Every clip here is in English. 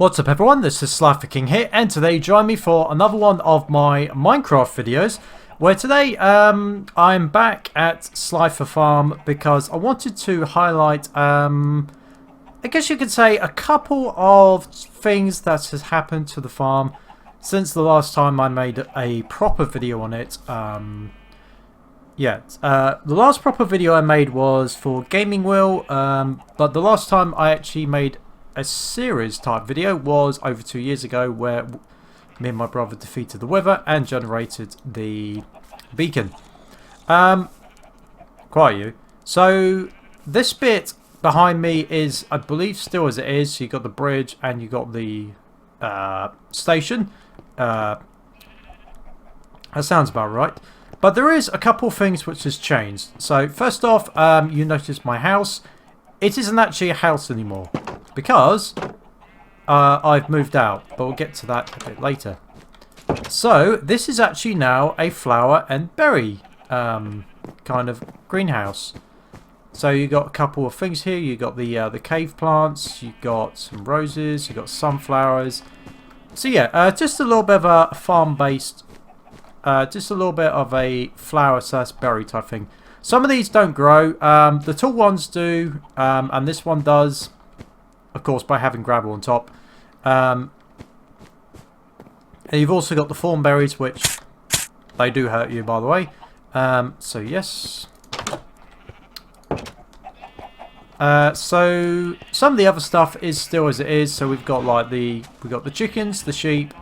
What's up everyone, this is SliferKing here, and today join me for another one of my Minecraft videos, where today I'm back at Slifer Farm because I wanted to highlight, I guess you could say, a couple of things that has happened to the farm since the last time I made a proper video on it. The last proper video I made was for Gaming Wheel, but the last time I actually made a series type video was over 2 years ago, where me and my brother defeated the Wither and generated the beacon. Quite you. So this bit behind me is, I believe, still as it is. So you got the bridge and you got the station. That sounds about right. But there is a couple of things which has changed. So first off, you notice my house. It isn't actually a house anymore, because I've moved out, but we'll get to that a bit later. So this is actually now a flower and berry kind of greenhouse. So you got a couple of things here. You got the cave plants, you got some roses, you got sunflowers. So yeah, just a little bit of a farm-based, just a little bit of a flower / berry type thing. Some of these don't grow. The tall ones do, and this one does. Of course, by having gravel on top. And you've also got the thornberries, which they do hurt you, by the way. So yes. So some of the other stuff is still as it is. So we've got like we've got the chickens, the sheep,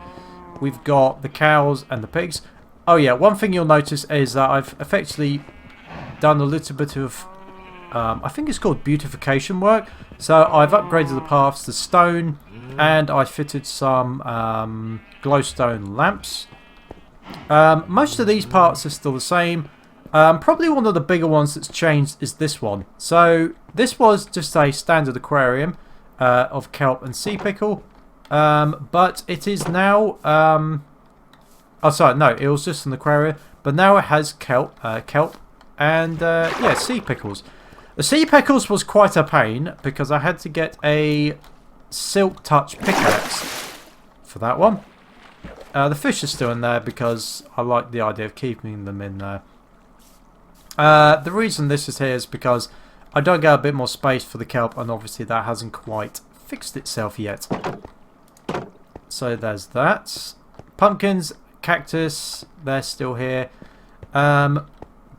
we've got the cows and the pigs. Oh yeah, one thing you'll notice is that I've effectively done a little bit of I think it's called beautification work. So I've upgraded the paths to stone, and I fitted some glowstone lamps. Most of these parts are still the same. Probably one of the bigger ones that's changed is this one. So this was just a standard aquarium of kelp and sea pickle, but it is now oh sorry, no, it was just an aquarium, but now it has kelp and yeah, sea pickles. The sea pickles was quite a pain because I had to get a silk touch pickaxe for that one. The fish are still in there because I like the idea of keeping them in there. The reason this is here is because I don't get a bit more space for the kelp, and obviously that hasn't quite fixed itself yet. So there's that. Pumpkins, cactus, they're still here.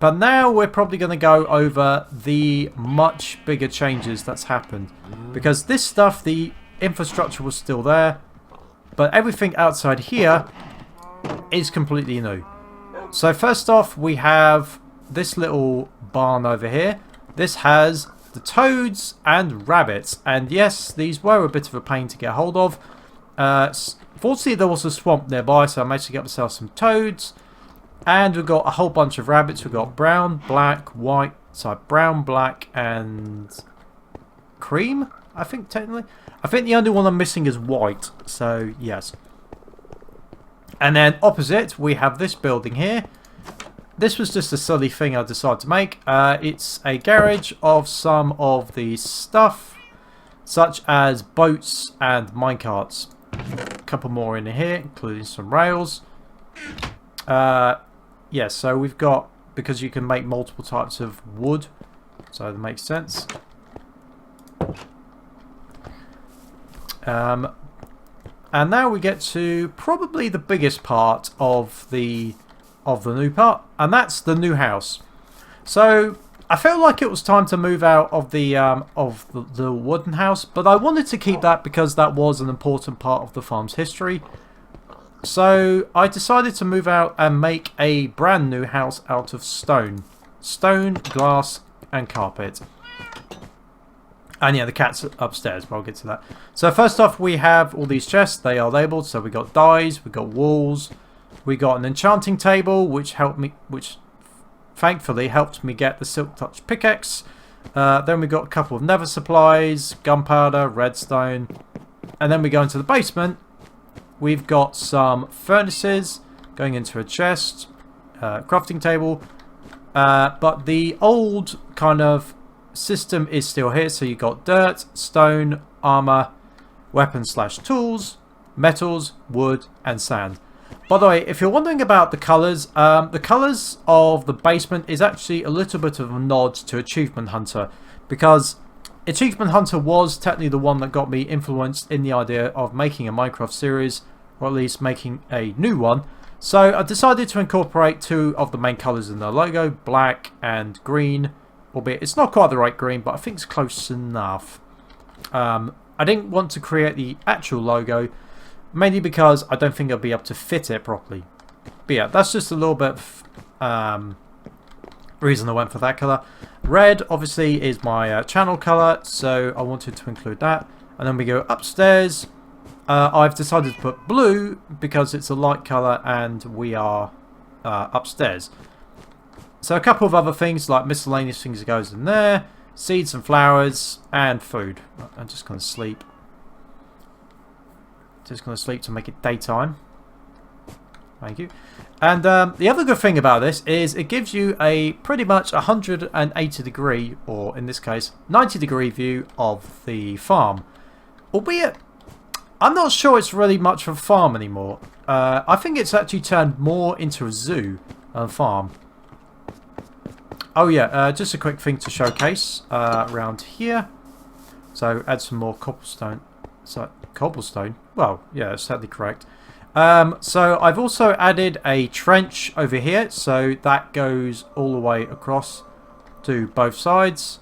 But now we're probably going to go over the much bigger changes that's happened. Because this stuff, the infrastructure was still there, but everything outside here is completely new. So first off, we have this little barn over here. This has the toads and rabbits. And yes, these were a bit of a pain to get hold of. Fortunately, there was a swamp nearby, so I managed to get myself some toads. And we've got a whole bunch of rabbits. We've got brown, black, white, sorry, brown, black, and cream, I think, technically. I think the only one I'm missing is white, so yes. And then opposite, we have this building here. This was just a silly thing I decided to make. It's a garage of some of the stuff, such as boats and minecarts. A couple more in here, including some rails. Yeah, so we've got, because you can make multiple types of wood, so that makes sense. And now we get to probably the biggest part of the new part, and that's the new house. So I felt like it was time to move out of the wooden house, but I wanted to keep that because that was an important part of the farm's history. So I decided to move out and make a brand new house out of stone, glass, and carpet. And yeah, the cat's upstairs, but I'll get to that. So first off, we have all these chests. They are labelled. So we got dyes, we got walls, we got an enchanting table, which thankfully helped me get the silk touch pickaxe. Then we got a couple of nether supplies, gunpowder, redstone, and then we go into the basement. We've got some furnaces going into a chest, crafting table, but the old kind of system is still here. So you've got dirt, stone, armor, weapons/tools, metals, wood, and sand. By the way, if you're wondering about the colours of the basement is actually a little bit of a nod to Achievement Hunter, because Achievement Hunter was technically the one that got me influenced in the idea of making a Minecraft series, or at least making a new one. So I decided to incorporate two of the main colours in the logo, black and green, albeit it's not quite the right green, but I think it's close enough. I didn't want to create the actual logo, mainly because I don't think I'll be able to fit it properly. But yeah, that's just a little bit of reason I went for that colour. Red, obviously, is my channel colour, so I wanted to include that. And then we go upstairs. I've decided to put blue because it's a light colour and we are upstairs. So a couple of other things like miscellaneous things that goes in there. Seeds and flowers and food. I'm just going to sleep. Just going to sleep to make it daytime. Thank you. And the other good thing about this is it gives you a pretty much 180 degree, or in this case 90-degree view of the farm. Albeit I'm not sure it's really much of a farm anymore. I think it's actually turned more into a zoo than a farm. Oh yeah, just a quick thing to showcase around here. So add some more cobblestone. So cobblestone? Well, yeah, that's certainly correct. So I've also added a trench over here, so that goes all the way across to both sides.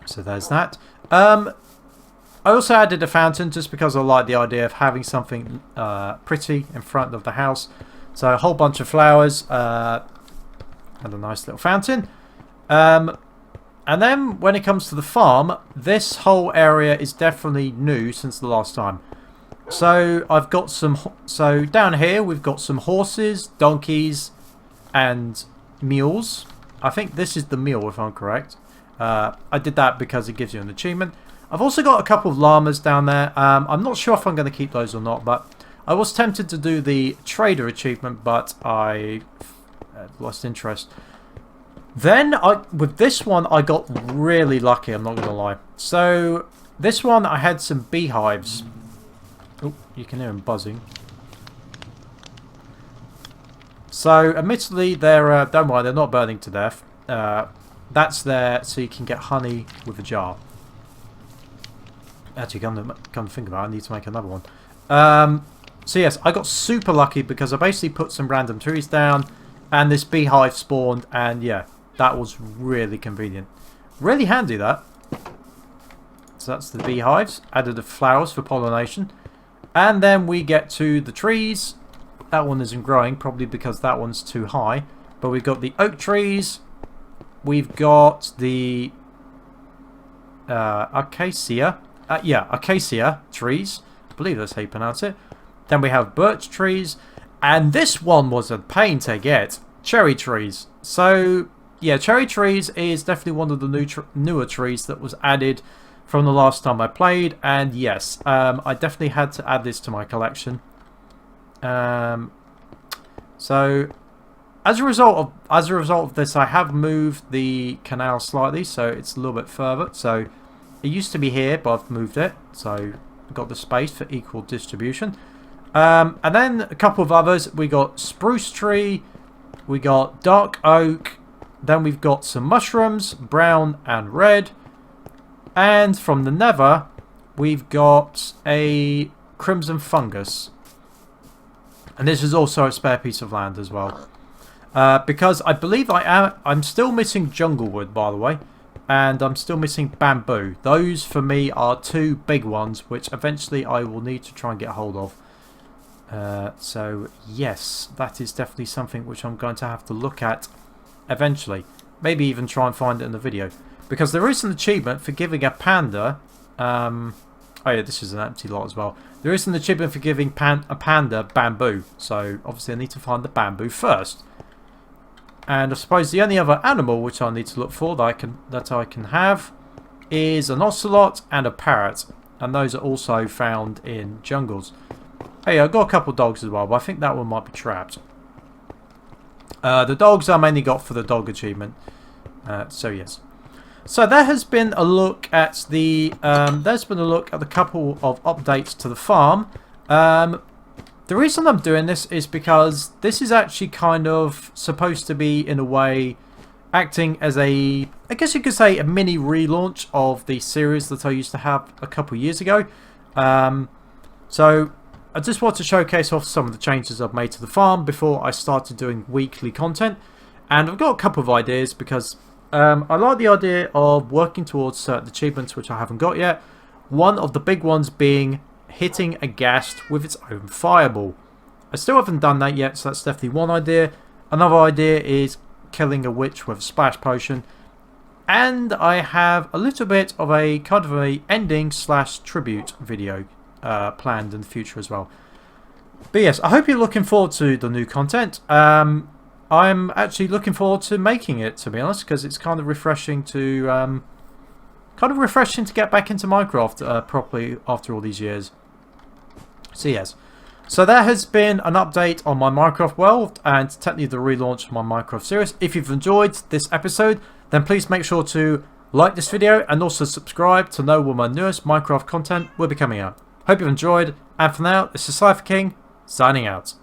So there's that. I also added a fountain just because I like the idea of having something pretty in front of the house. So a whole bunch of flowers and a nice little fountain. And then when it comes to the farm, this whole area is definitely new since the last time. So I've got some, so down here we've got some horses, donkeys and mules. I think this is the mule if I'm correct. I did that because it gives you an achievement. I've also got a couple of llamas down there. I'm not sure if I'm going to keep those or not, but I was tempted to do the trader achievement, but I lost interest. Then, with this one, I got really lucky, I'm not going to lie. So, this one, I had some beehives. Oh, you can hear them buzzing. So, admittedly, they're, don't worry, they're not burning to death. That's there so you can get honey with a jar. Actually, come to think about it, I need to make another one. So, yes, I got super lucky because I basically put some random trees down and this beehive spawned, and yeah. That was really convenient. Really handy, that. So that's the beehives. Added the flowers for pollination. And then we get to the trees. That one isn't growing, probably because that one's too high. But we've got the oak trees. We've got the acacia. Acacia trees. I believe that's how you pronounce it. Then we have birch trees. And this one was a pain to get. Cherry trees. So yeah, cherry trees is definitely one of the newer trees that was added from the last time I played, and yes, I definitely had to add this to my collection. So as a result of this, I have moved the canal slightly, so it's a little bit further. So it used to be here, but I've moved it, so I've got the space for equal distribution. And then a couple of others. We got spruce tree, we got dark oak. Then we've got some mushrooms, brown and red. And from the nether, we've got a crimson fungus. And this is also a spare piece of land as well. Because I believe I'm still missing jungle wood, by the way. And I'm still missing bamboo. Those, for me, are two big ones, which eventually I will need to try and get hold of. So, yes, that is definitely something which I'm going to have to look at eventually. Maybe even try and find it in the video. Because there is an achievement for giving a panda... oh yeah, this is an empty lot as well. There is an achievement for giving a panda bamboo. So, obviously I need to find the bamboo first. And I suppose the only other animal which I need to look for that I can have is an ocelot and a parrot. And those are also found in jungles. Hey, I've got a couple of dogs as well, but I think that one might be trapped. The dogs I mainly got for the dog achievement. So yes. So there has been a look at the couple of updates to the farm. The reason I'm doing this is because this is actually kind of supposed to be, in a way, acting as I guess you could say, a mini relaunch of the series that I used to have a couple years ago. So I just want to showcase off some of the changes I've made to the farm before I started doing weekly content. And I've got a couple of ideas because I like the idea of working towards certain achievements which I haven't got yet. One of the big ones being hitting a ghast with its own fireball. I still haven't done that yet, so that's definitely one idea. Another idea is killing a witch with a splash potion. And I have a little bit of a kind of a ending / tribute video planned in the future as well. But yes, I hope you're looking forward to the new content. I'm actually looking forward to making it, to be honest, because it's kind of refreshing to get back into Minecraft properly after all these years. So yes, so there has been an update on my Minecraft world and technically the relaunch of my Minecraft series. If you've enjoyed this episode, then please make sure to like this video and also subscribe to know when my newest Minecraft content will be coming out. Hope you've enjoyed, and for now, this is SliferKing signing out.